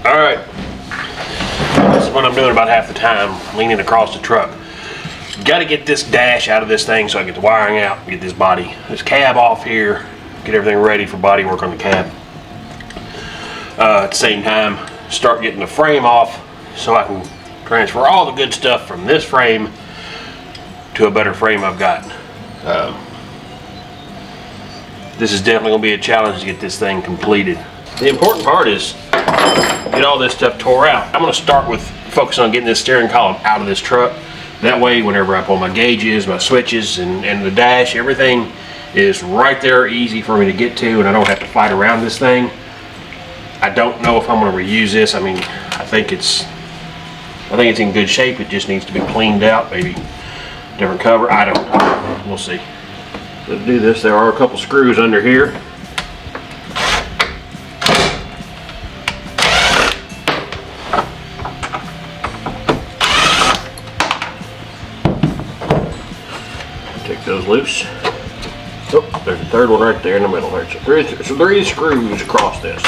Alright, this is what I'm doing about half the time, leaning across the truck. Got to get this dash out of this thing so I get the wiring out, get this cab off here, get everything ready for body work on the cab. At the same time, start getting the frame off so I can transfer all the good stuff from this frame to a better frame I've got. This is definitely going to be a challenge to get this thing completed. The important part is get all this stuff tore out. I'm going to start with focusing on getting this steering column out of this truck. That way, whenever I pull my gauges, my switches, and the dash, everything is right there, easy for me to get to, and I don't have to fight around this thing. I don't know if I'm going to reuse this. I mean, I think it's in good shape. It just needs to be cleaned out, maybe different cover. I don't know. We'll see. To do this, there are a couple screws under here. Take those loose. Oh, there's a third one right there in the middle. There's three screws across this.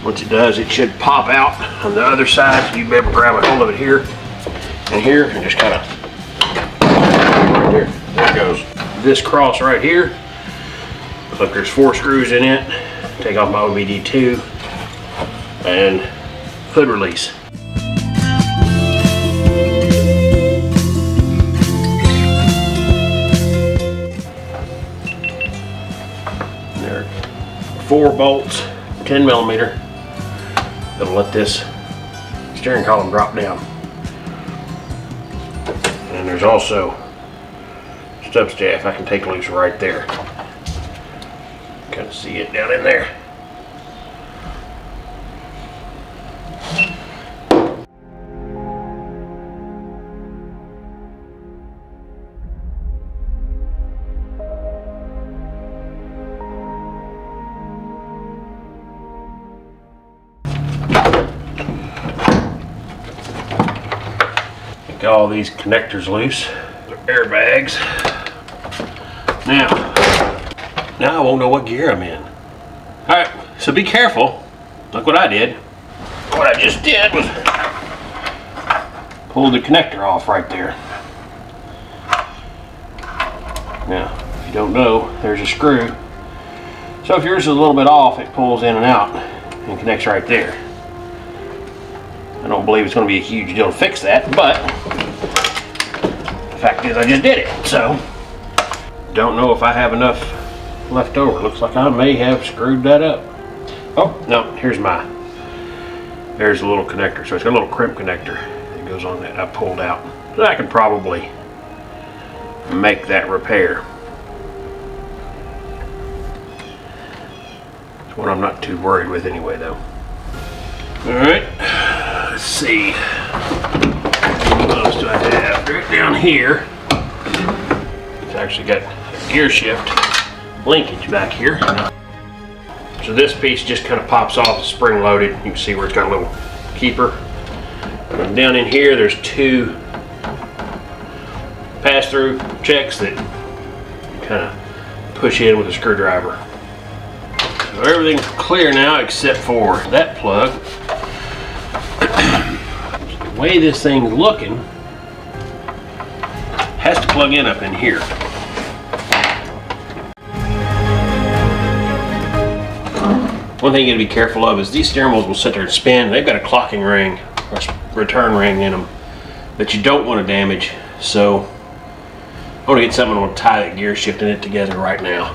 Once it does, it should pop out on the other side, so you better grab a hold of it here and here, and just kind of right there. There it goes. This cross right here. Looks like there's 4 screws in it. Take off my OBD2 and hood release. There are 4 bolts, 10 millimeter. That'll let this steering column drop down. And there's also stub staff I can take loose right there. Kind of see it down in there. Get all these connectors loose. They're airbags. Now I won't know what gear I'm in. Alright, so be careful. Look what I did. What I just did was pull the connector off right there. Now, if you don't know, there's a screw. So if yours is a little bit off, it pulls in and out and connects right there. I don't believe it's going to be a huge deal to fix that, but the fact is I just did it. So, don't know if I have enough left over. Looks like I may have screwed that up. Oh, no, there's a little connector. So it's got a little crimp connector that goes on that I pulled out. So I can probably make that repair. It's one I'm not too worried with anyway, though. Alright, let's see. What else do I have? Right down here, it's actually got a gear shift linkage back here. So this piece just kind of pops off, it's spring loaded. You can see where it's got a little keeper. And down in here, there's 2 pass-through checks that you kind of push in with a screwdriver. So everything's clear now except for that plug. The way this thing's looking, has to plug in up in here. One thing you gotta be careful of is these steering wheels will sit there and spin. They've got a clocking ring or return ring in them that you don't want to damage. So I want to get something, I want to tie that gear shift in it together right now.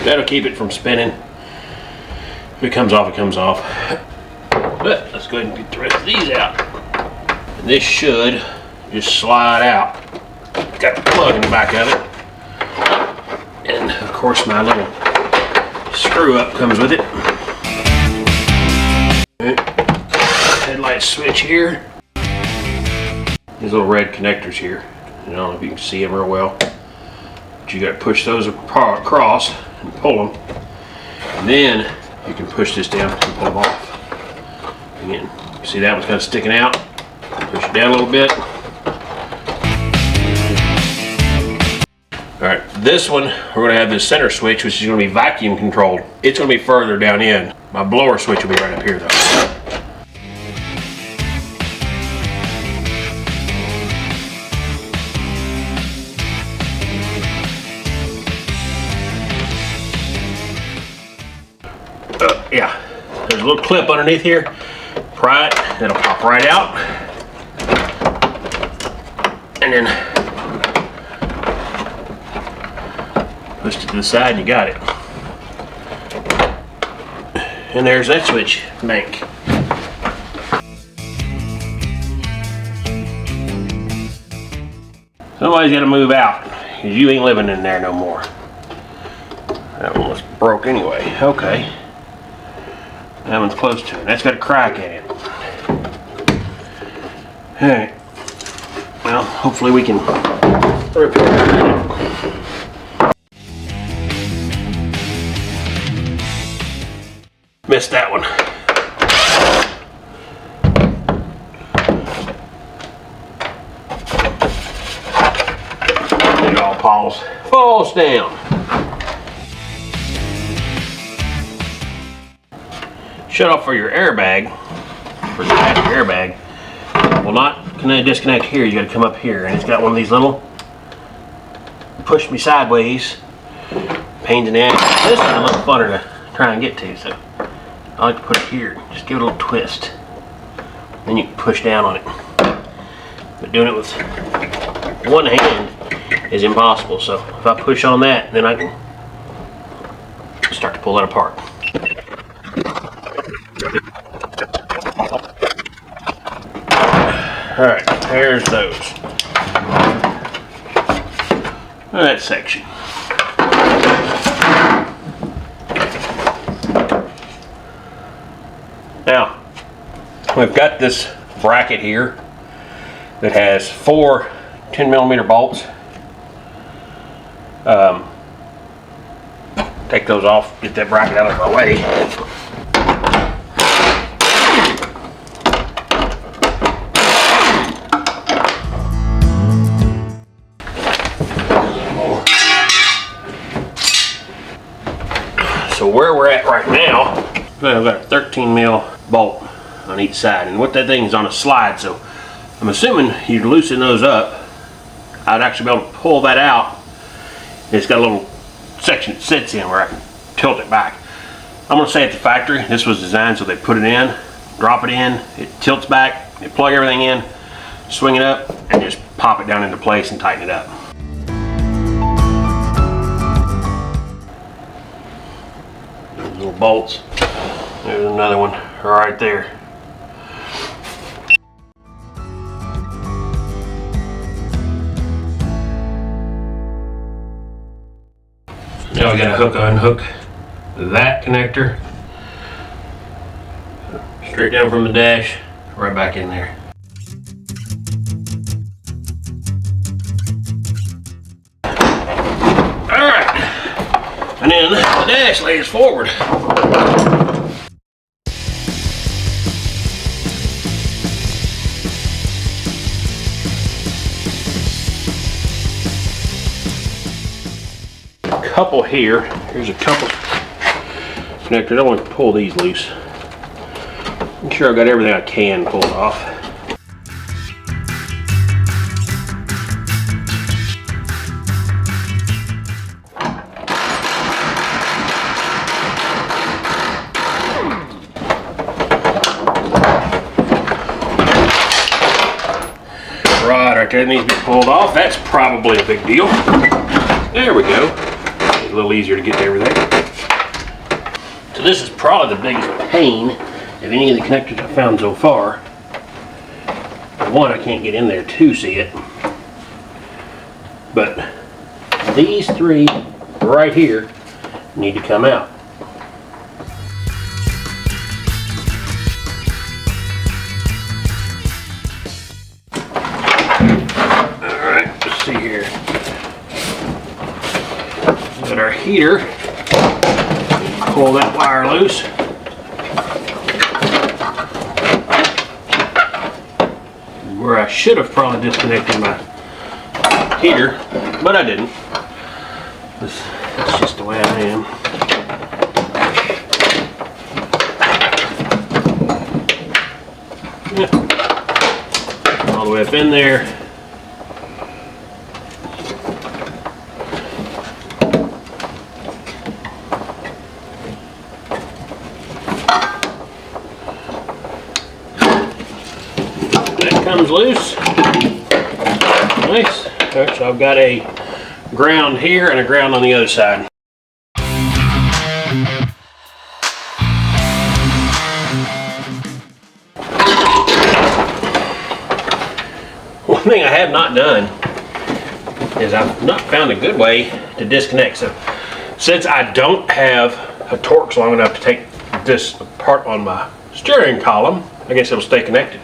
That'll keep it from spinning. If it comes off, it comes off. But let's go ahead and get the rest of these out. And this should just slide out. Got the plug in the back of it. And of course my little screw up comes with it. Headlight switch here. These little red connectors here. I don't know if you can see them real well. But you got to push those across and pull them. And then you can push this down and pull them off. Again, you see that one's kind of sticking out. Push it down a little bit. All right, this one, we're gonna have this center switch, which is gonna be vacuum controlled. It's gonna be further down in. My blower switch will be right up here though. Yeah, there's a little clip underneath here. Pry it, it'll pop right out. And then push it to the side and you got it. And there's that switch bank. Somebody's got to move out because you ain't living in there no more. That one was broke anyway. Okay. That one's close to it. That's got a crack in it. Alright. Well, hopefully we can repair it. Missed that one. It all falls down. Shut off for your airbag, for the airbag, will not disconnect here. You got to come up here, and it's got one of these little push me sideways pains in the ass. This is a little funner to try and get to, so I like to put it here. Just give it a little twist, then you can push down on it. But doing it with one hand is impossible. So if I push on that, then I can start to pull that apart. Alright, there's those. That section. Now, we've got this bracket here that has 4 10mm bolts. Take those off, get that bracket out of my way. So where we're at right now, I've got a 13mm bolt on each side, and what that thing is on a slide, so I'm assuming you'd loosen those up. I'd actually be able to pull that out. It's got a little section it sits in where I can tilt it back. I'm going to say at the factory, this was designed so they put it in, drop it in, it tilts back, they plug everything in, swing it up, and just pop it down into place and tighten it up. Little bolts. There's another one right there. Now we got to unhook that connector straight down from the dash, right back in there. All right. And then the dash lays forward. Couple here. Here's a couple connectors. I want to pull these loose. I'm sure I've got everything I can pulled off. Right there needs to be pulled off. That's probably a big deal. There we go. It's a little easier to get to everything. So this is probably the biggest pain of any of the connectors I've found so far. One, I can't get in there to see it. But these 3 right here need to come out. See here. Got our heater. Pull that wire loose. Where I should have probably disconnected my heater, but I didn't. That's just the way I am. Yeah. All the way up in there. That comes loose. Nice. All right, so I've got a ground here and a ground on the other side. One thing I have not done is I've not found a good way to disconnect. So since I don't have a Torx long enough to take this apart on my steering column, I guess it'll stay connected.